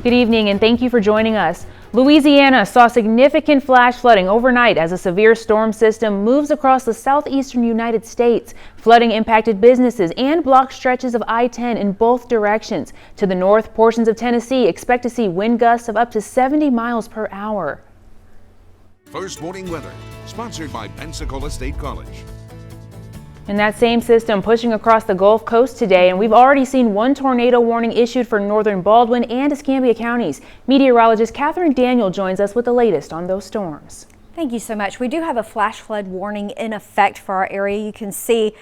Good evening and thank you for joining us. Louisiana saw significant flash flooding overnight as a severe storm system moves across the southeastern United States. Flooding impacted businesses and blocked stretches of I-10 in both directions. To the north, portions of Tennessee expect to see wind gusts of up to 70 miles per hour. First Morning Weather, sponsored by Pensacola State College. And that same system pushing across the Gulf Coast today, and we've already seen one tornado warning issued for northern Baldwin and Escambia counties. Meteorologist Catherine Daniel joins us with the latest on those storms. Thank you so much. We do have a flash flood warning in effect for our area. You can see.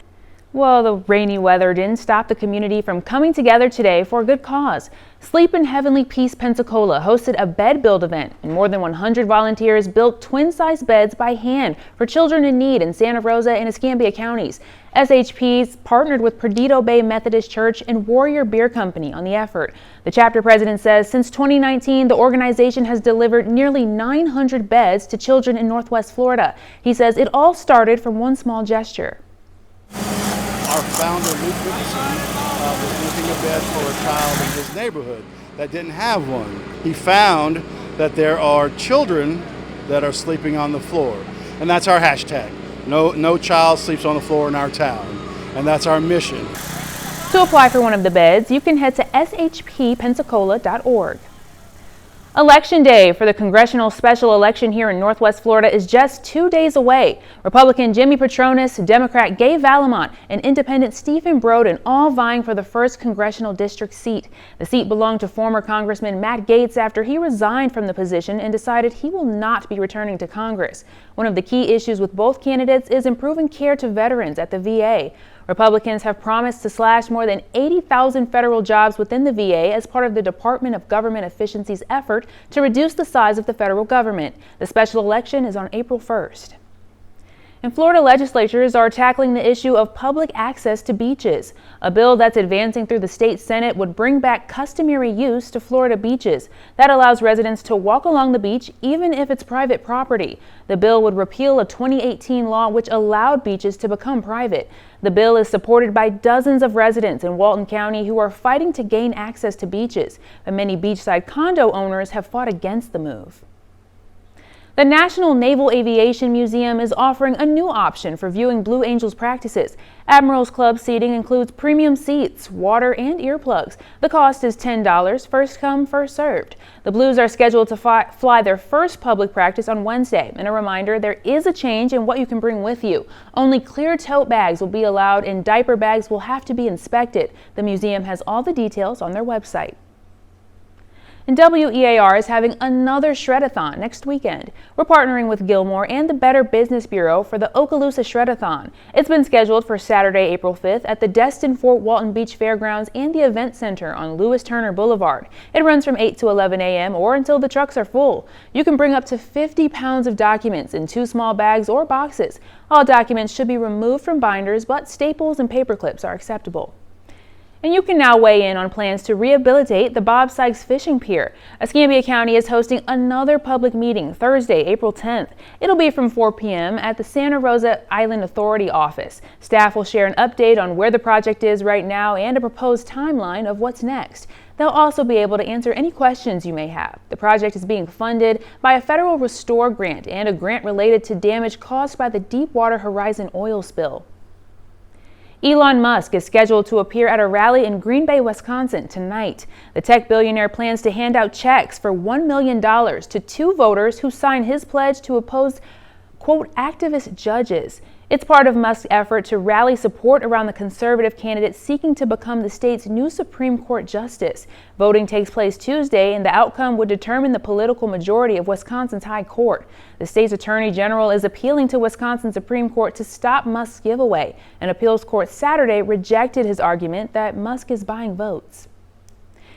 Well, the rainy weather didn't stop the community from coming together today for a good cause. Sleep in Heavenly Peace Pensacola hosted a bed build event, and more than 100 volunteers built twin-size beds by hand for children in need in Santa Rosa and Escambia counties. SHPs partnered with Perdido Bay Methodist Church and Warrior Beer Company on the effort. The chapter president says since 2019, the organization has delivered nearly 900 beds to children in Northwest Florida. He says it all started from one small gesture. Our founder, Luke Richardson, was looking a bed for a child in his neighborhood that didn't have one. He found that there are children that are sleeping on the floor, and that's our hashtag. No child sleeps on the floor in our town, and that's our mission. To apply for one of the beds, you can head to shppensacola.org. Election day for the congressional special election here in Northwest Florida is just 2 days away. Republican Jimmy Patronis, Democrat Gay Valamont, and Independent Stephen Broden all vying for the 1st congressional district seat. The seat belonged to former Congressman Matt Gaetz after he resigned from the position and decided he will not be returning to Congress. One of the key issues with both candidates is improving care to veterans at the VA. Republicans have promised to slash more than 80,000 federal jobs within the VA as part of the Department of Government Efficiency's effort to reduce the size of the federal government. The special election is on April 1st. And Florida legislatures are tackling the issue of public access to beaches. A bill that's advancing through the state Senate would bring back customary use to Florida beaches. That allows residents to walk along the beach even if it's private property. The bill would repeal a 2018 law which allowed beaches to become private. The bill is supported by dozens of residents in Walton County who are fighting to gain access to beaches, but many beachside condo owners have fought against the move. The National Naval Aviation Museum is offering a new option for viewing Blue Angels practices. Admirals Club seating includes premium seats, water, and earplugs. The cost is $10, first come, first served. The Blues are scheduled to fly their first public practice on Wednesday. And a reminder, there is a change in what you can bring with you. Only clear tote bags will be allowed and diaper bags will have to be inspected. The museum has all the details on their website. And WEAR is having another Shredathon next weekend. We're partnering with Gilmore and the Better Business Bureau for the Okaloosa Shredathon. It's been scheduled for Saturday, April 5th at the Destin Fort Walton Beach Fairgrounds and the Event Center on Lewis Turner Boulevard. It runs from 8 to 11 a.m. or until the trucks are full. You can bring up to 50 pounds of documents in 2 small bags or boxes. All documents should be removed from binders, but staples and paper clips are acceptable. And you can now weigh in on plans to rehabilitate the Bob Sykes Fishing Pier. Escambia County is hosting another public meeting Thursday, April 10th. It'll be from 4 p.m. at the Santa Rosa Island Authority office. Staff will share an update on where the project is right now and a proposed timeline of what's next. They'll also be able to answer any questions you may have. The project is being funded by a federal Restore grant and a grant related to damage caused by the Deepwater Horizon oil spill. Elon Musk is scheduled to appear at a rally in Green Bay, Wisconsin tonight. The tech billionaire plans to hand out checks for $1 million to 2 voters who signed his pledge to oppose, quote, activist judges. It's part of Musk's effort to rally support around the conservative candidate seeking to become the state's new Supreme Court justice. Voting takes place Tuesday, and the outcome would determine the political majority of Wisconsin's high court. The state's attorney general is appealing to Wisconsin Supreme Court to stop Musk's giveaway. An appeals court Saturday rejected his argument that Musk is buying votes.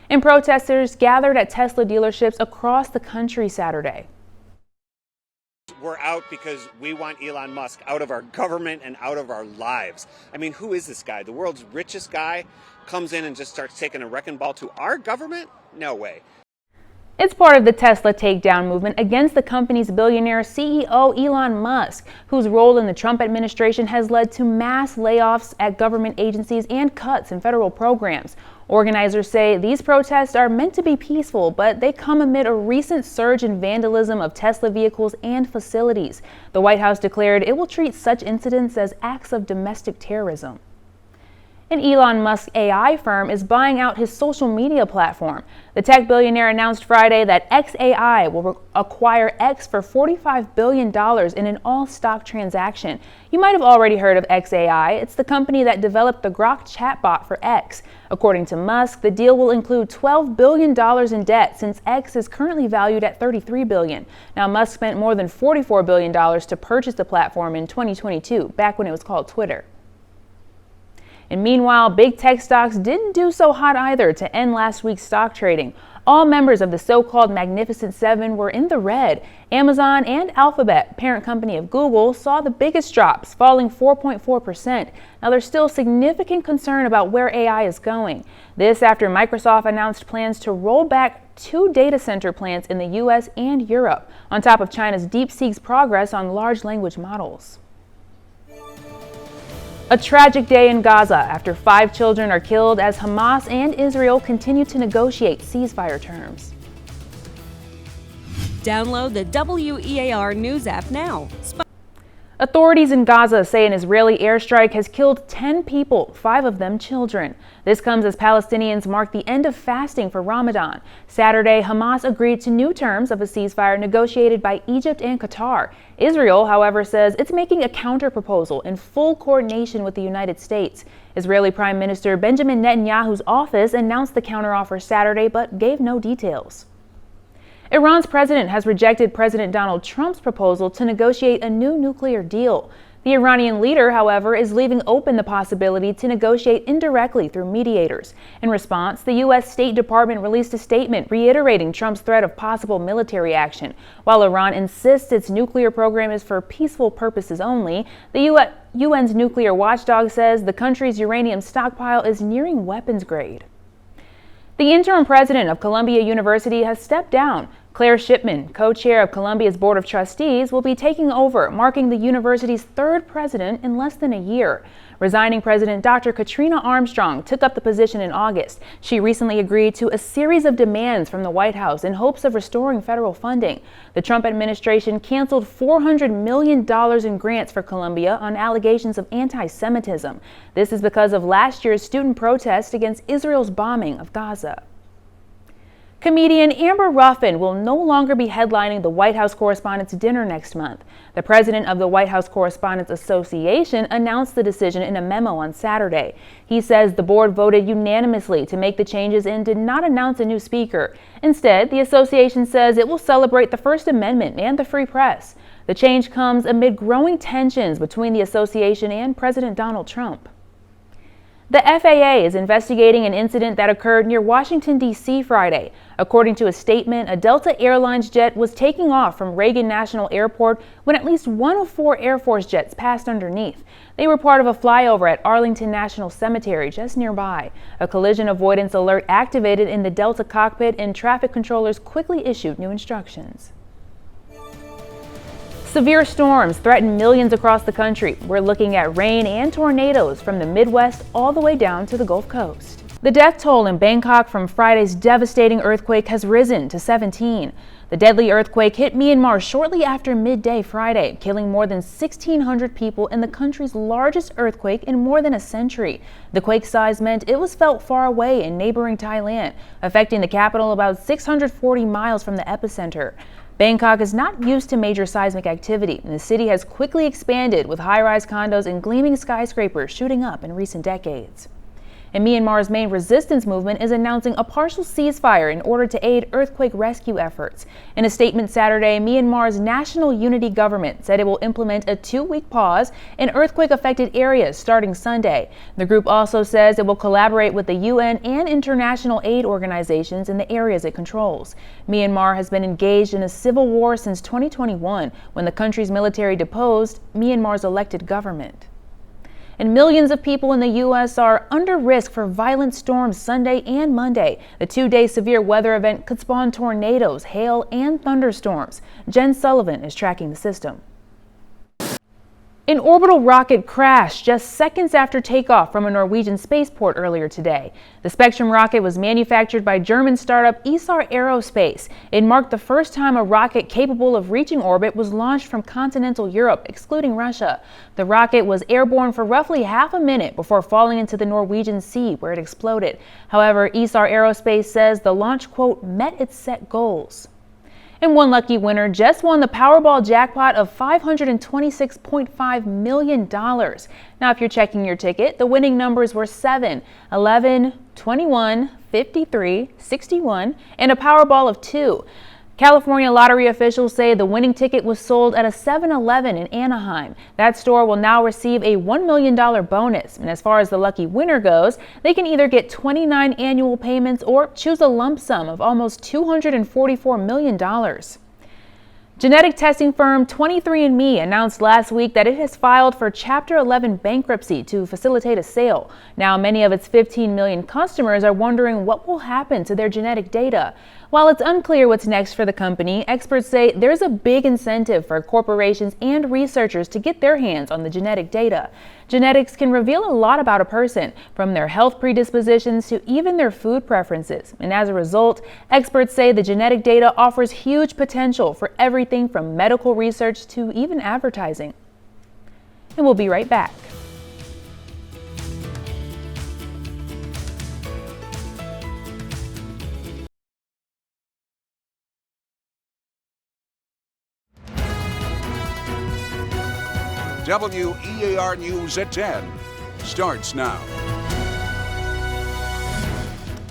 And protesters gathered at Tesla dealerships across the country Saturday. We're out because we want Elon Musk out of our government and out of our lives. I mean, who is this guy? The world's richest guy comes in and just starts taking a wrecking ball to our government? No way. It's part of the Tesla takedown movement against the company's billionaire CEO Elon Musk, whose role in the Trump administration has led to mass layoffs at government agencies and cuts in federal programs. Organizers say these protests are meant to be peaceful, but they come amid a recent surge in vandalism of Tesla vehicles and facilities. The White House declared it will treat such incidents as acts of domestic terrorism. An Elon Musk AI firm is buying out his social media platform. The tech billionaire announced Friday that xAI will acquire X for $45 billion in an all-stock transaction. You might have already heard of xAI. It's the company that developed the Grok chatbot for X. According to Musk, the deal will include $12 billion in debt since X is currently valued at $33 billion. Now, Musk spent more than $44 billion to purchase the platform in 2022, back when it was called Twitter. And meanwhile, big tech stocks didn't do so hot either to end last week's stock trading. All members of the so-called Magnificent Seven were in the red. Amazon and Alphabet, parent company of Google, saw the biggest drops, falling 4.4%. Now, there's still significant concern about where AI is going. This after Microsoft announced plans to roll back 2 data center plants in the U.S. and Europe, on top of China's DeepSeek's progress on large language models. A tragic day in Gaza after 5 children are killed as Hamas and Israel continue to negotiate ceasefire terms. Download the WEAR News app now. Authorities in Gaza say an Israeli airstrike has killed 10 people, 5 of them children. This comes as Palestinians mark the end of fasting for Ramadan. Saturday, Hamas agreed to new terms of a ceasefire negotiated by Egypt and Qatar. Israel, however, says it's making a counter-proposal in full coordination with the United States. Israeli Prime Minister Benjamin Netanyahu's office announced the counteroffer Saturday but gave no details. Iran's president has rejected President Donald Trump's proposal to negotiate a new nuclear deal. The Iranian leader, however, is leaving open the possibility to negotiate indirectly through mediators. In response, the U.S. State Department released a statement reiterating Trump's threat of possible military action. While Iran insists its nuclear program is for peaceful purposes only, the UN's nuclear watchdog says the country's uranium stockpile is nearing weapons grade. The interim president of Columbia University has stepped down. Claire Shipman, co-chair of Columbia's Board of Trustees, will be taking over, marking the university's 3rd president in less than a year. Resigning President Dr. Katrina Armstrong took up the position in August. She recently agreed to a series of demands from the White House in hopes of restoring federal funding. The Trump administration canceled $400 million in grants for Columbia on allegations of anti-Semitism. This is because of last year's student protests against Israel's bombing of Gaza. Comedian Amber Ruffin will no longer be headlining the White House Correspondents' Dinner next month. The president of the White House Correspondents Association announced the decision in a memo on Saturday. He says the board voted unanimously to make the changes and did not announce a new speaker. Instead, the association says it will celebrate the First Amendment and the free press. The change comes amid growing tensions between the association and President Donald Trump. The FAA is investigating an incident that occurred near Washington, D.C. Friday. According to a statement, a Delta Airlines jet was taking off from Reagan National Airport when at least one of 4 Air Force jets passed underneath. They were part of a flyover at Arlington National Cemetery just nearby. A collision avoidance alert activated in the Delta cockpit and traffic controllers quickly issued new instructions. Severe storms threaten millions across the country. We're looking at rain and tornadoes from the Midwest all the way down to the Gulf Coast. The death toll in Bangkok from Friday's devastating earthquake has risen to 17. The deadly earthquake hit Myanmar shortly after midday Friday, killing more than 1,600 people in the country's largest earthquake in more than a century. The quake's size meant it was felt far away in neighboring Thailand, affecting the capital about 640 miles from the epicenter. Bangkok is not used to major seismic activity, and the city has quickly expanded with high-rise condos and gleaming skyscrapers shooting up in recent decades. And Myanmar's main resistance movement is announcing a partial ceasefire in order to aid earthquake rescue efforts. In a statement Saturday, Myanmar's National Unity Government said it will implement a 2-week pause in earthquake-affected areas starting Sunday. The group also says it will collaborate with the UN and international aid organizations in the areas it controls. Myanmar has been engaged in a civil war since 2021, when the country's military deposed Myanmar's elected government. And millions of people in the U.S. are under risk for violent storms Sunday and Monday. The 2-day severe weather event could spawn tornadoes, hail, and thunderstorms. Jen Sullivan is tracking the system. An orbital rocket crashed just seconds after takeoff from a Norwegian spaceport earlier today. The Spectrum rocket was manufactured by German startup Isar Aerospace. It marked the first time a rocket capable of reaching orbit was launched from continental Europe, excluding Russia. The rocket was airborne for roughly half a minute before falling into the Norwegian Sea, where it exploded. However, Isar Aerospace says the launch, quote, met its set goals. And one lucky winner just won the Powerball jackpot of $526.5 million. Now, if you're checking your ticket, the winning numbers were 7, 11, 21, 53, 61, and a Powerball of 2. California lottery officials say the winning ticket was sold at a 7-Eleven in Anaheim. That store will now receive a $1 million bonus. And as far as the lucky winner goes, they can either get 29 annual payments or choose a lump sum of almost $244 million. Genetic testing firm 23andMe announced last week that it has filed for Chapter 11 bankruptcy to facilitate a sale. Now, many of its 15 million customers are wondering what will happen to their genetic data. While it's unclear what's next for the company, experts say there's a big incentive for corporations and researchers to get their hands on the genetic data. Genetics can reveal a lot about a person, from their health predispositions to even their food preferences. And as a result, experts say the genetic data offers huge potential for everything from medical research to even advertising. And we'll be right back. WEAR News at 10 starts now.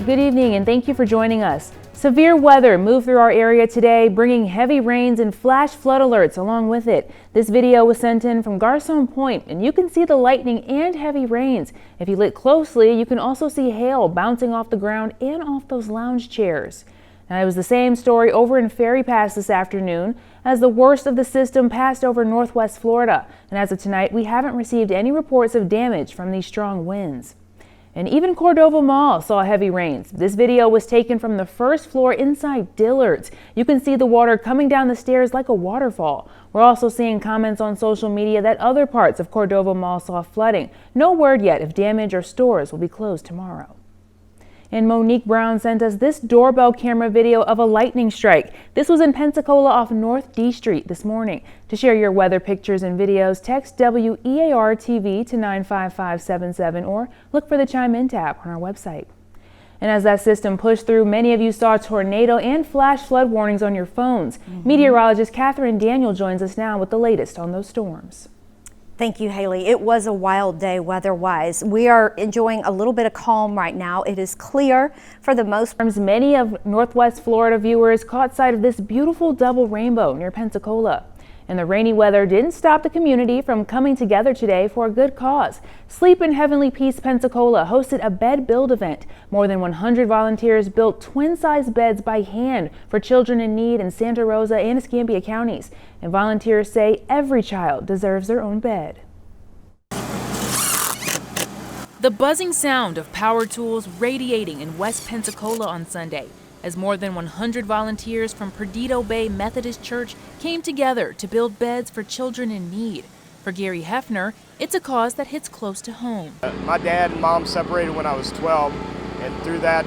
Good evening and thank you for joining us. Severe weather moved through our area today, bringing heavy rains and flash flood alerts along with it. This video was sent in from Garcon Point, and you can see the lightning and heavy rains. If you look closely, you can also see hail bouncing off the ground and off those lounge chairs. Now, it was the same story over in Ferry Pass this afternoon as the worst of the system passed over northwest Florida. And as of tonight, we haven't received any reports of damage from these strong winds. And even Cordova Mall saw heavy rains. This video was taken from the first floor inside Dillard's. You can see the water coming down the stairs like a waterfall. We're also seeing comments on social media that other parts of Cordova Mall saw flooding. No word yet if damage or stores will be closed tomorrow. And Monique Brown sent us this doorbell camera video of a lightning strike. This was in Pensacola off North D Street this morning. To share your weather pictures and videos, text WEAR TV to 95577 or look for the Chime In tab on our website. And as that system pushed through, many of you saw tornado and flash flood warnings on your phones. Meteorologist Catherine Daniel joins us now with the latest on those storms. Thank you, Haley. It was a wild day weather-wise. We are enjoying a little bit of calm right now. It is clear for the most part. Many of Northwest Florida viewers caught sight of this beautiful double rainbow near Pensacola. And the rainy weather didn't stop the community from coming together today for a good cause. Sleep in Heavenly Peace Pensacola hosted a bed build event. More than 100 volunteers built twin-size beds by hand for children in need in Santa Rosa and Escambia counties. And volunteers say every child deserves their own bed. The buzzing sound of power tools radiating in West Pensacola on Sunday, as more than 100 volunteers from Perdido Bay Methodist Church came together to build beds for children in need. For Gary Hefner, it's a cause that hits close to home. My dad and mom separated when I was 12, and through that,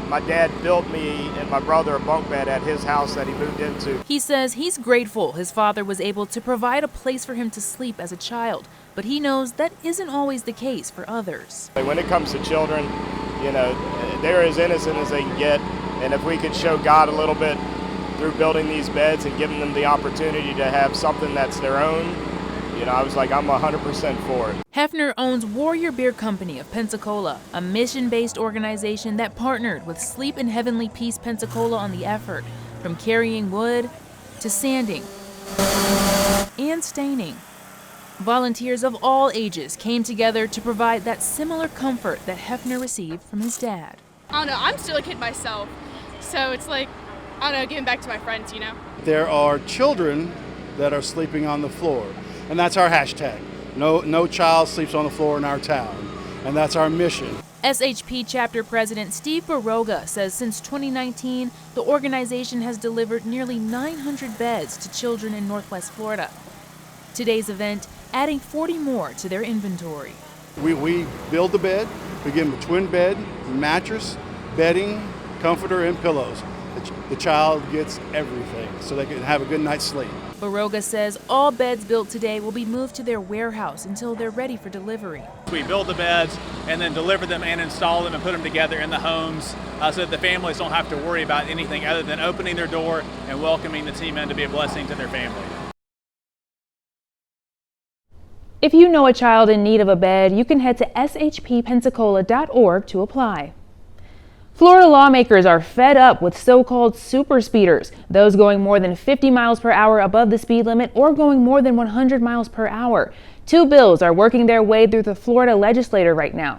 my dad built me and my brother a bunk bed at his house that he moved into. He says he's grateful his father was able to provide a place for him to sleep as a child, but he knows that isn't always the case for others. When it comes to children, you know, they're as innocent as they can get. And if we could show God a little bit through building these beds and giving them the opportunity to have something that's their own, you know, I was like, I'm 100% for it. Hefner owns Warrior Beer Company of Pensacola, a mission-based organization that partnered with Sleep in Heavenly Peace Pensacola on the effort, from carrying wood to sanding and staining. Volunteers of all ages came together to provide that similar comfort that Hefner received from his dad. I don't know, I'm still a kid myself, so it's like, I don't know, giving back to my friends, you know? There are children that are sleeping on the floor, and that's our hashtag. No child sleeps on the floor in our town, and that's our mission. SHP Chapter President Steve Baroga says since 2019, the organization has delivered nearly 900 beds to children in Northwest Florida. Today's event adding 40 more to their inventory. We build the bed, we give them a twin bed, mattress, bedding, comforter, and pillows. The child gets everything so they can have a good night's sleep. Baroga says all beds built today will be moved to their warehouse until they're ready for delivery. We build the beds and then deliver them and install them and put them together in the homes so that the families don't have to worry about anything other than opening their door and welcoming the team in to be a blessing to their family. If you know a child in need of a bed, you can head to shppensacola.org to apply. Florida lawmakers are fed up with so-called super speeders, those going more than 50 miles per hour above the speed limit or going more than 100 miles per hour. Two bills are working their way through the Florida legislature right now.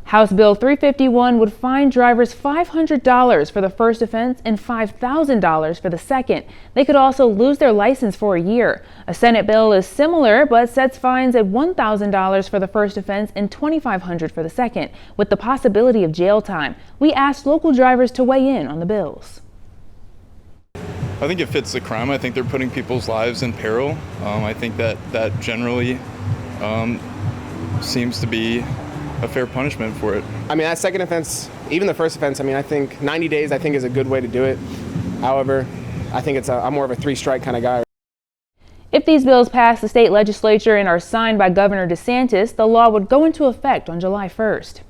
House Bill 351 would fine drivers $500 for the first offense and $5,000 for the second. They could also lose their license for a year. A Senate bill is similar but sets fines at $1,000 for the first offense and $2,500 for the second, with the possibility of jail time. We asked local drivers to weigh in on the bills. I think it fits the crime. I think they're putting people's lives in peril. I think that generally seems to be a fair punishment for it. I mean, that second offense, even the first offense, I mean, I think 90 days, I think is a good way to do it. However, I think I'm more of a 3-strike kind of guy. If these bills pass the state legislature and are signed by Governor DeSantis, the law would go into effect on July 1st.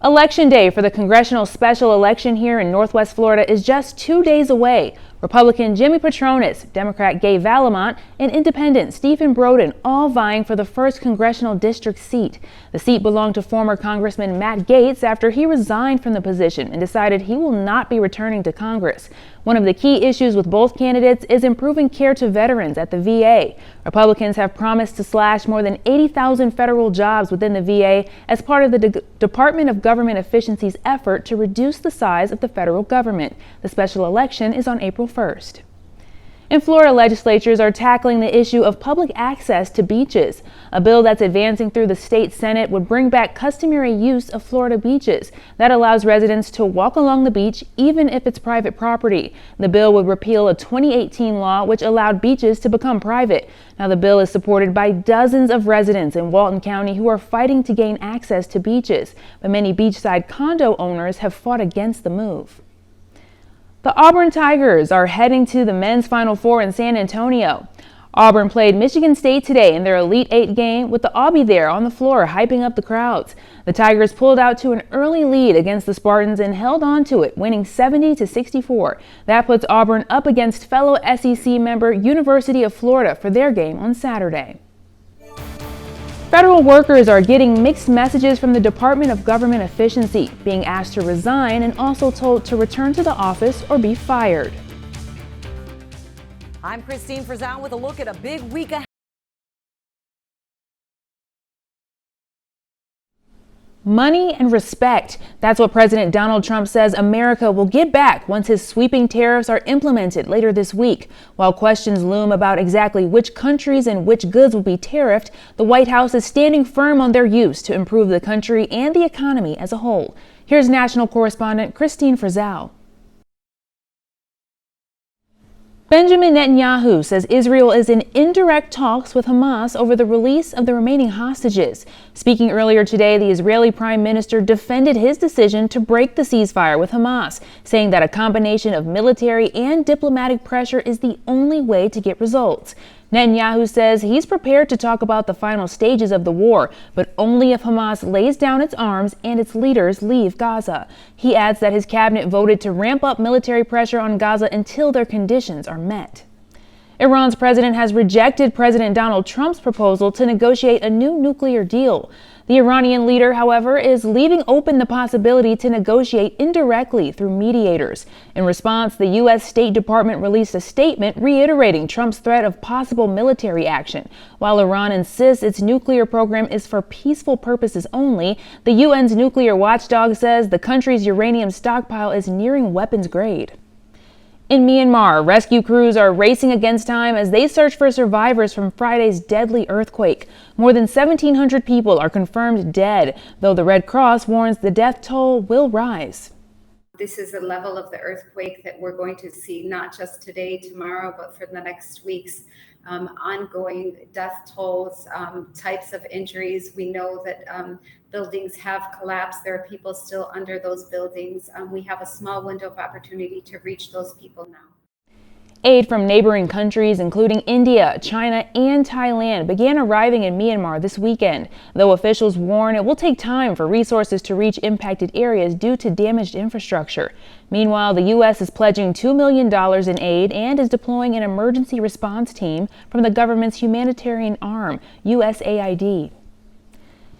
Election day for the congressional special election here in Northwest Florida is just 2 days away. Republican Jimmy Patronis, Democrat Gay Valamont, and Independent Stephen Broden all vying for the 1st congressional district seat. The seat belonged to former Congressman Matt Gaetz after he resigned from the position and decided he will not be returning to Congress. One of the key issues with both candidates is improving care to veterans at the VA. Republicans have promised to slash more than 80,000 federal jobs within the VA as part of the Department of Government Efficiency's effort to reduce the size of the federal government. The special election is on April 1st. And Florida legislatures are tackling the issue of public access to beaches. A bill that's advancing through the state Senate would bring back customary use of Florida beaches. That allows residents to walk along the beach even if it's private property. The bill would repeal a 2018 law which allowed beaches to become private. Now, the bill is supported by dozens of residents in Walton County who are fighting to gain access to beaches, but many beachside condo owners have fought against the move. The Auburn Tigers are heading to the men's Final Four in San Antonio. Auburn played Michigan State today in their Elite Eight game with the Aubie there on the floor hyping up the crowds. The Tigers pulled out to an early lead against the Spartans and held on to it, winning 70-64. That puts Auburn up against fellow SEC member University of Florida for their game on Saturday. Federal workers are getting mixed messages from the Department of Government Efficiency, being asked to resign and also told to return to the office or be fired. I'm Christine Frizzell with a look at a big week ahead. Money and respect. That's what President Donald Trump says America will get back once his sweeping tariffs are implemented later this week. While questions loom about exactly which countries and which goods will be tariffed, the White House is standing firm on their use to improve the country and the economy as a whole. Here's national correspondent Christine Frizzell. Benjamin Netanyahu says Israel is in indirect talks with Hamas over the release of the remaining hostages. Speaking earlier today, the Israeli Prime Minister defended his decision to break the ceasefire with Hamas, saying that a combination of military and diplomatic pressure is the only way to get results. Netanyahu says he's prepared to talk about the final stages of the war, but only if Hamas lays down its arms and its leaders leave Gaza. He adds that his cabinet voted to ramp up military pressure on Gaza until their conditions are met. Iran's president has rejected President Donald Trump's proposal to negotiate a new nuclear deal. The Iranian leader, however, is leaving open the possibility to negotiate indirectly through mediators. In response, the U.S. State Department released a statement reiterating Trump's threat of possible military action. While Iran insists its nuclear program is for peaceful purposes only, the UN's nuclear watchdog says the country's uranium stockpile is nearing weapons grade. In Myanmar, rescue crews are racing against time as they search for survivors from Friday's deadly earthquake. More than 1,700 people are confirmed dead, though the Red Cross warns the death toll will rise. This is the level of the earthquake that we're going to see not just today, tomorrow, but for the next weeks. ongoing death tolls, types of injuries. We know that buildings have collapsed. There are people still under those buildings. We have a small window of opportunity to reach those people now. Aid from neighboring countries, including India, China, and Thailand, began arriving in Myanmar this weekend, though officials warn it will take time for resources to reach impacted areas due to damaged infrastructure. Meanwhile, the U.S. is pledging $2 million in aid and is deploying an emergency response team from the government's humanitarian arm, USAID.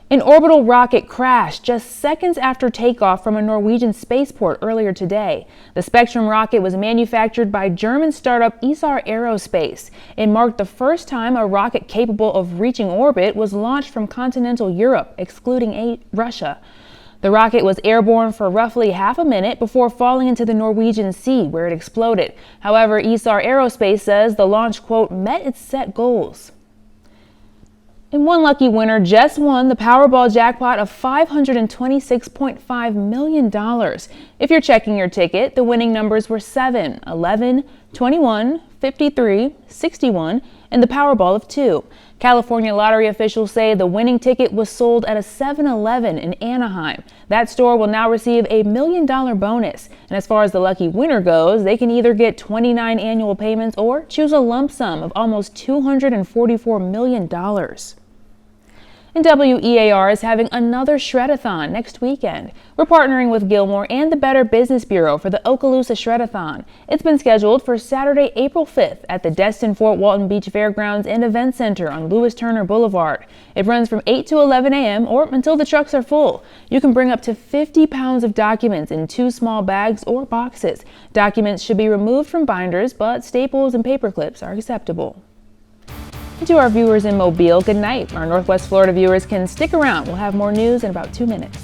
An orbital rocket crashed just seconds after takeoff from a Norwegian spaceport earlier today. The Spectrum rocket was manufactured by German startup Isar Aerospace. It marked the first time a rocket capable of reaching orbit was launched from continental Europe, excluding Russia. The rocket was airborne for roughly half a minute before falling into the Norwegian Sea, where it exploded. However, Isar Aerospace says the launch, quote, met its set goals. And one lucky winner just won the Powerball jackpot of $526.5 million. If you're checking your ticket, the winning numbers were 7, 11, 21, 53, 61, and the Powerball of 2. California lottery officials say the winning ticket was sold at a 7-Eleven in Anaheim. That store will now receive a $1 million bonus. And as far as the lucky winner goes, they can either get 29 annual payments or choose a lump sum of almost $244 million. And WEAR is having another Shred-a-thon next weekend. We're partnering with Gilmore and the Better Business Bureau for the Okaloosa Shred-a-thon. It's been scheduled for Saturday, April 5th at the Destin Fort Walton Beach Fairgrounds and Event Center on Lewis Turner Boulevard. It runs from 8 to 11 a.m. or until the trucks are full. You can bring up to 50 pounds of documents in 2 small bags or boxes. Documents should be removed from binders, but staples and paper clips are acceptable. And to our viewers in Mobile, good night. Our Northwest Florida viewers can stick around. We'll have more news in about 2 minutes.